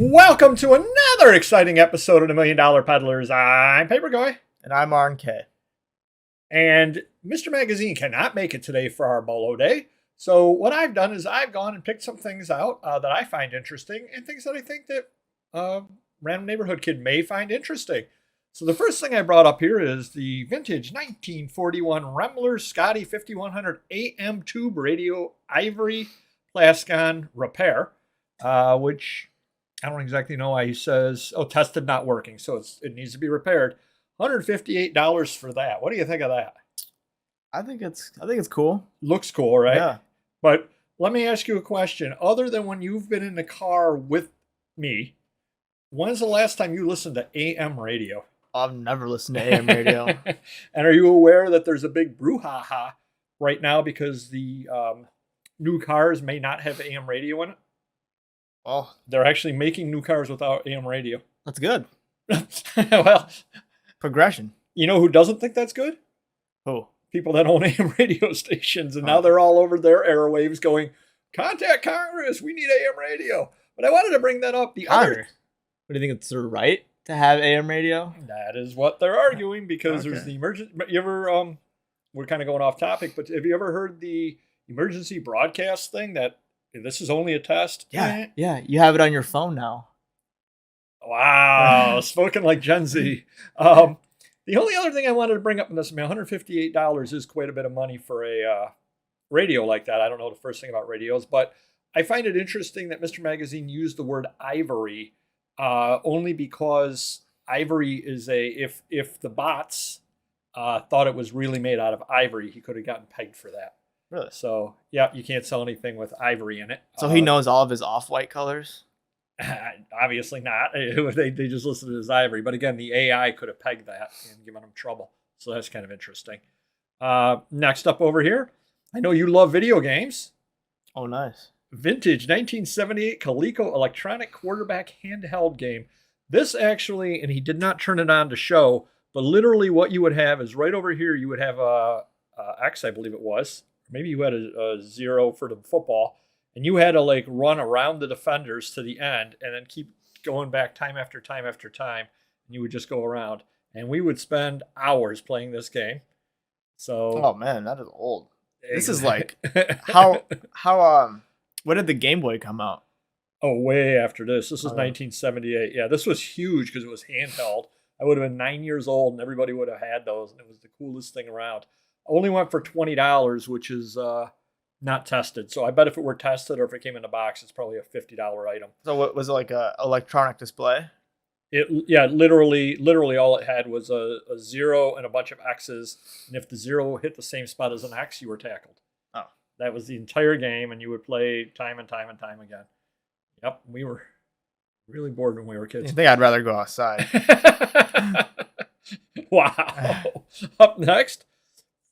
Welcome to another exciting episode of the Million Dollar Peddlers. I'm Paperboy. And I'm Arn K. And Mr. Magazine cannot make it today for our BOLO Day. So what I've done is I've gone and picked some things out that I find interesting and things that I think that random neighborhood kid may find interesting. So the first thing I brought up here is the vintage 1941 Remmler Scotty 5100 AM tube radio ivory Plascon repair, which I don't exactly know why he says, tested not working. So it needs to be repaired. $158 for that. What do you think of that? I think it's cool. Looks cool, right? Yeah. But let me ask you a question. Other than when you've been in the car with me, when's the last time you listened to AM radio? I've never listened to AM radio. And are you aware that there's a big brouhaha right now because the new cars may not have AM radio in it? Oh, they're actually making new cars without AM radio. That's good. Well, progression. You know who doesn't think that's good? Who? People that own AM radio stations, and now they're all over their airwaves going, contact Congress, we need AM radio. But I wanted to bring that up. What do you think, it's the right to have AM radio? That is what they're arguing because there's the emergency. You ever, we're kind of going off topic, but have you ever heard the emergency broadcast thing that this is only a test? Yeah. You have it on your phone now. Wow, spoken like Gen Z. The only other thing I wanted to bring up in this, $158 is quite a bit of money for a radio like that. I don't know the first thing about radios, but I find it interesting that Mr. Magazine used the word ivory only because ivory is if the bots thought it was really made out of ivory, he could have gotten pegged for that. Really? So, yeah, you can't sell anything with ivory in it. So he knows all of his off-white colors? Obviously not. They just listed it as ivory. But again, the AI could have pegged that and given him trouble. So that's kind of interesting. Next up over here, I know you love video games. Oh, nice. Vintage 1978 Coleco electronic quarterback handheld game. This actually, and he did not turn it on to show, but literally what you would have is right over here, you would have a X, I believe it was. Maybe you had a 0 for the football. And you had to like run around the defenders to the end and then keep going back time after time after time. And you would just go around. And we would spend hours playing this game. So, oh man, that is old. This is like how when did the Game Boy come out? Oh, way after this. This was 1978. Yeah, this was huge because it was handheld. I would have been 9 years old and everybody would have had those. And it was the coolest thing around. Only went for $20, which is not tested. So I bet if it were tested or if it came in a box, it's probably a $50 item. So what was it, like a electronic display? Literally all it had was a 0 and a bunch of X's. And if the 0 hit the same spot as an X, you were tackled. Oh. That was the entire game, and you would play time and time and time again. Yep, we were really bored when we were kids. I think I'd rather go outside. Wow. Up next,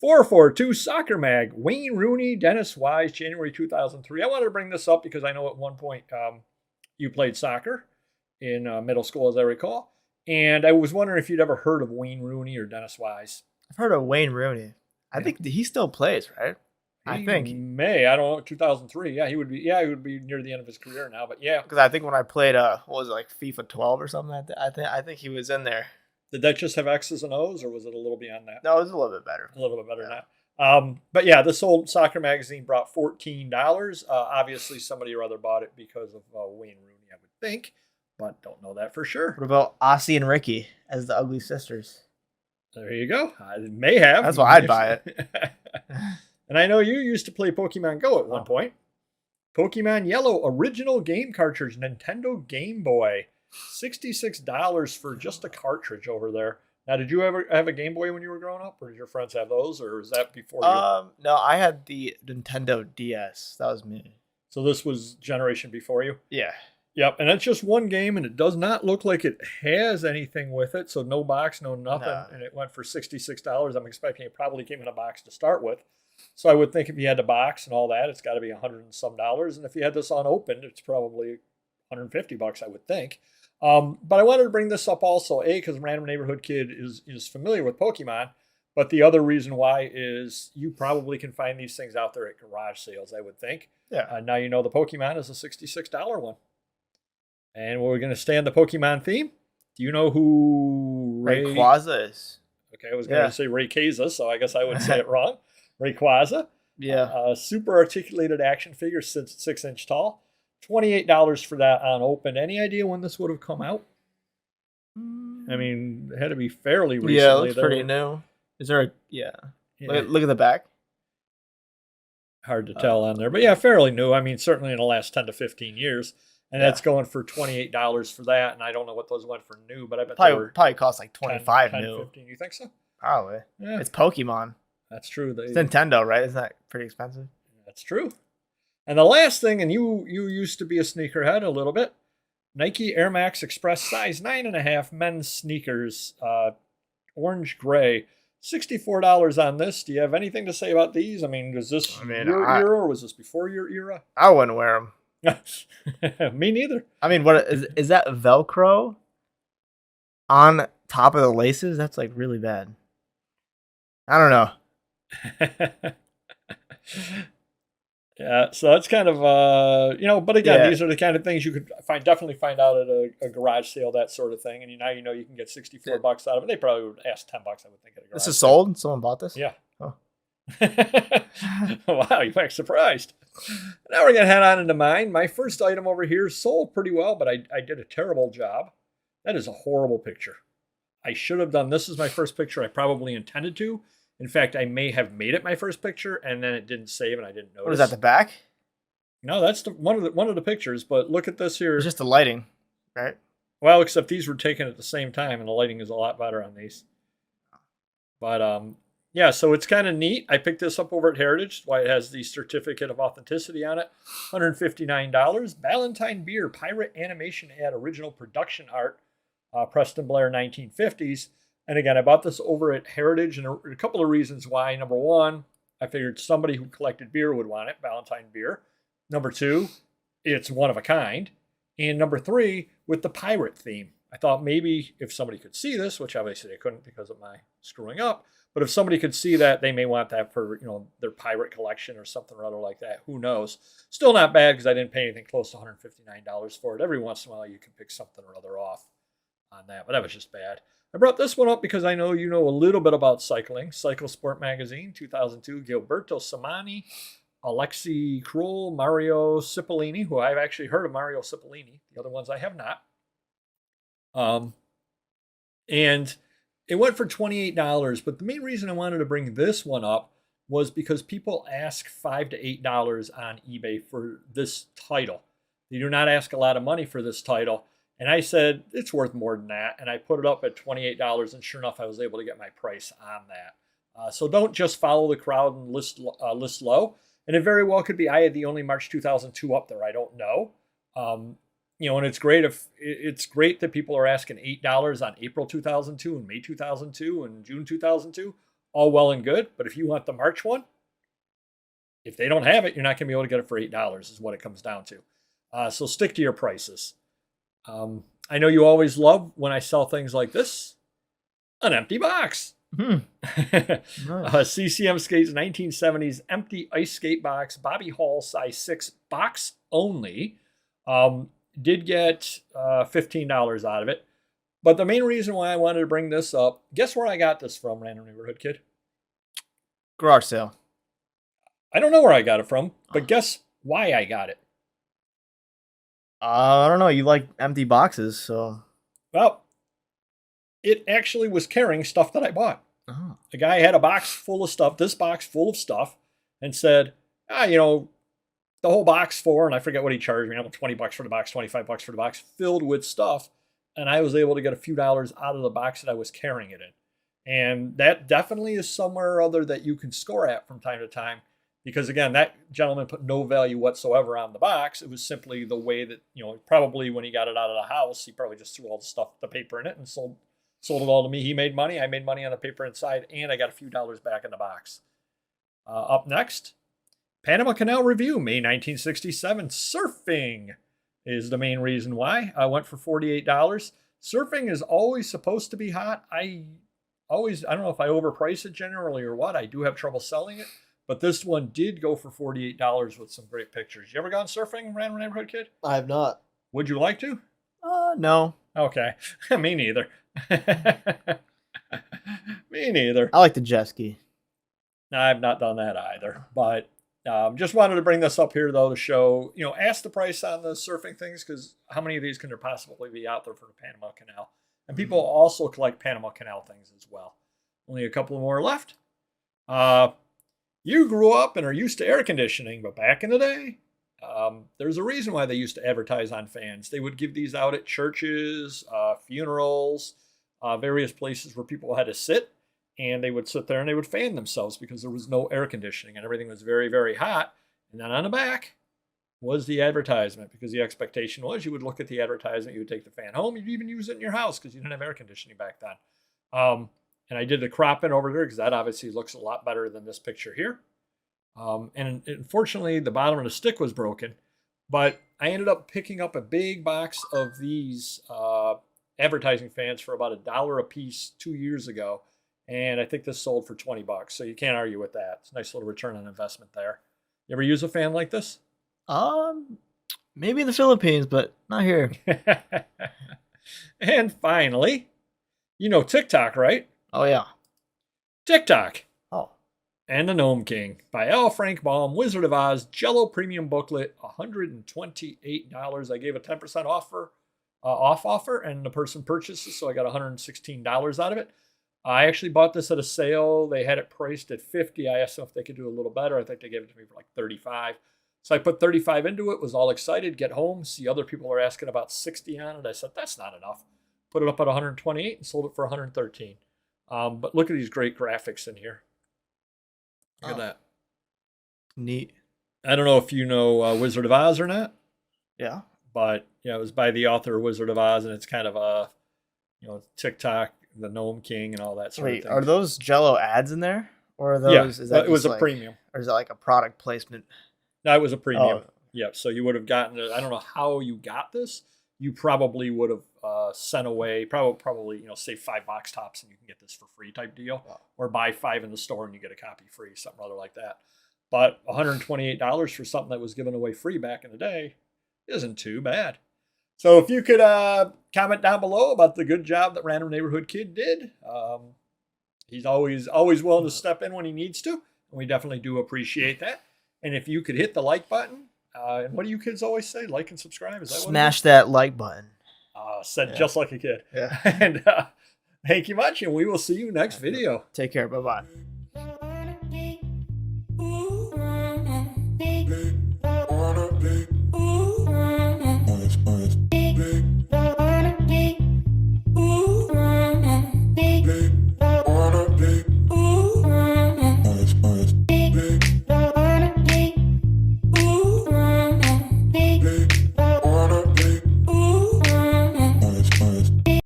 442 Soccer Mag, Wayne Rooney, Dennis Wise, January 2003. I wanted to bring this up because I know at one point you played soccer in middle school, as I recall. And I was wondering if you'd ever heard of Wayne Rooney or Dennis Wise. I've heard of Wayne Rooney. I think he still plays, right? I don't know, 2003. Yeah, he would be near the end of his career now, but yeah. Because I think when I played, what was it, like FIFA 12 or something like that? I think he was in there. Did that just have X's and O's, or was it a little beyond that? No, it was a little bit better. A little bit better now. But yeah, this old soccer magazine brought $14. Obviously, somebody or other bought it because of Wayne Rooney, I would think, but don't know that for sure. What about Ossie and Ricky as the ugly sisters? There you go. I may have. That's why I'd buy it. And I know you used to play Pokemon Go at one point. Pokemon Yellow original game cartridge, Nintendo Game Boy. $66 for just a cartridge over there. Now, did you ever have a Game Boy when you were growing up, or did your friends have those, or was that before you? No, I had the Nintendo DS. That was me. So this was generation before you? Yeah. Yep, and it's just one game, and it does not look like it has anything with it, so no box, no nothing, and it went for $66. I'm expecting it probably came in a box to start with. So I would think if you had the box and all that, it's got to be $100 and some, and if you had this unopened, it's probably $150, I would think. But I wanted to bring this up also, because Random Neighborhood Kid is familiar with Pokemon, but the other reason why is you probably can find these things out there at garage sales, I would think. Yeah. Now you know the Pokemon is a $66 one. And we're going to stay on the Pokemon theme. Do you know who Rayquaza is? Okay, I was going to say Rayquaza, so I guess I would say it wrong. Rayquaza. Yeah. Super articulated action figure, 6-inch tall. $28 for that on open. Any idea when this would have come out? I mean, it had to be fairly recently. Yeah, it looks pretty new. Is there a... Yeah. Look at the back. Hard to tell on there. But yeah, fairly new. I mean, certainly in the last 10 to 15 years. And that's going for $28 for that. And I don't know what those went for new, but I bet they were probably cost like 25 new. 15. You think so? Probably. Yeah. It's Pokemon. That's true. It's Nintendo, right? Isn't that pretty expensive? That's true. And the last thing, and you used to be a sneakerhead a little bit, Nike Air Max Express size 9.5 men's sneakers, orange gray. $64 on this. Do you have anything to say about these? I mean, was this your era or was this before your era? I wouldn't wear them. Me neither. I mean, what is that Velcro on top of the laces? That's like really bad. I don't know. Yeah, so that's kind of but again, these are the kind of things you could definitely find out at a garage sale, that sort of thing. And now you can get $64 out of it. They probably would ask $10, I would think, at a garage. This is sold? Someone bought this? Yeah. Oh. Wow, you might be surprised. Now we're gonna head on into mine. My first item over here sold pretty well, but I did a terrible job. That is a horrible picture. I should have done this as my first picture. I probably intended to. In fact, I may have made it my first picture, and then it didn't save, and I didn't notice. What is that, the back? No, that's one of the pictures. But look at this here. It's just the lighting, right? Well, except these were taken at the same time, and the lighting is a lot better on these. But yeah, so it's kind of neat. I picked this up over at Heritage. Why it has the certificate of authenticity on it. $159. Ballantine Beer Pirate Animation Ad Original Production Art, Preston Blair 1950s. And again, I bought this over at Heritage, and a couple of reasons why. Number one, I figured somebody who collected beer would want it, Ballantine Beer. Number two, it's one of a kind. And number three, with the pirate theme. I thought maybe if somebody could see this, which obviously they couldn't because of my screwing up, but if somebody could see that, they may want that for their pirate collection or something or other like that. Who knows? Still not bad because I didn't pay anything cllose to $159 for it. Every once in a while, you can pick something or other off on that, but that was just bad. I brought this one up because I know you know a little bit about cycling. Cycle Sport Magazine, 2002, Gilberto Samani, Alexi Krull, Mario Cipollini, who I've actually heard of Mario Cipollini. The other ones I have not. And it went for $28, but the main reason I wanted to bring this one up was because people ask $5 to $8 on eBay for this title. They do not ask a lot of money for this title. And I said, it's worth more than that. And I put it up at $28. And sure enough, I was able to get my price on that. So don't just follow the crowd and list low. And it very well could be I had the only March 2002 up there. I don't know. And it's great that people are asking $8 on April 2002 and May 2002 and June 2002. All well and good. But if you want the March one, if they don't have it, you're not going to be able to get it for $8 is what it comes down to. So stick to your prices. I know you always love when I sell things like this, an empty box. Nice. CCM Skates 1970s empty ice skate box, Bobby Hall size 6 box only. Did get $15 out of it. But the main reason why I wanted to bring this up, guess where I got this from, Random Neighborhood Kid? Garage sale. I don't know where I got it from, but guess why I got it. I don't know. You like empty boxes, so. Well, it actually was carrying stuff that I bought. Oh. The guy had a box full of stuff, this box full of stuff, and said, the whole box and I forget what he charged me, $20 for the box, $25 for the box, filled with stuff. And I was able to get a few dollars out of the box that I was carrying it in. And that definitely is somewhere or other that you can score at from time to time. Because again, that gentleman put no value whatsoever on the box. It was simply the way that, probably when he got it out of the house, he probably just threw all the paper in it and sold it all to me. He made money. I made money on the paper inside, and I got a few dollars back in the box. Up next, Panama Canal Review, May 1967. Surfing is the main reason why. I went for $48. Surfing is always supposed to be hot. I don't know if I overprice it generally or what. I do have trouble selling it. But this one did go for $48 with some great pictures. You ever gone surfing, Random Neighborhood Kid? I have not. Would you like to? No. Okay. Me neither. Me neither. I like the jet ski. I've not done that either. But just wanted to bring this up here, though, to show, ask the price on the surfing things, because how many of these can there possibly be out there for the Panama Canal? And people also collect Panama Canal things as well. Only a couple more left. You grew up and are used to air conditioning, but back in the day, there's a reason why they used to advertise on fans. They would give these out at churches, funerals, various places where people had to sit, and they would sit there and they would fan themselves because there was no air conditioning and everything was very, very hot. And then on the back was the advertisement, because the expectation was you would look at the advertisement, you would take the fan home, you'd even use it in your house because you didn't have air conditioning back then. And I did the cropping over there because that obviously looks a lot better than this picture here. And unfortunately, the bottom of the stick was broken, but I ended up picking up a big box of these advertising fans for about $1 a piece 2 years ago. And I think this sold for $20, so you can't argue with that. It's a nice little return on investment there. You ever use a fan like this? Maybe in the Philippines, but not here. And finally, TikTok, right? Oh, yeah. TikTok. Oh. And the Gnome King by L. Frank Baum, Wizard of Oz, Jello Premium Booklet, $128. I gave a 10% off offer, and the person purchases, so I got $116 out of it. I actually bought this at a sale. They had it priced at $50. I asked them if they could do a little better. I think they gave it to me for like $35. So I put $35 into it, was all excited, get home, see other people are asking about $60 on it. I said, that's not enough. Put it up at $128 and sold it for $113. But look at these great graphics in here. Look at that. Neat. I don't know if you know Wizard of Oz or not. Yeah. But it was by the author of Wizard of Oz, and it's kind of a, TikTok, the Gnome King, and all that sort of thing. Are those Jello ads in there, or are those? Yeah, is that it was a like, premium. Or is that like a product placement? No, it was a premium. Oh. Yeah, so you would have gotten it. I don't know how you got this. You probably would have sent away, probably say 5 box tops and you can get this for free type deal, or buy 5 in the store and you get a copy free, something rather like that. But $128 for something that was given away free back in the day isn't too bad. So if you could comment down below about the good job that Random Neighborhood Kid did. He's always willing to step in when he needs to, and we definitely do appreciate that. And if you could hit the like button, and what do you kids always say? Like and subscribe? Is that Smash that like button. Said just like a kid. Yeah. And thank you much, and we will see you next video. Take care. Bye-bye.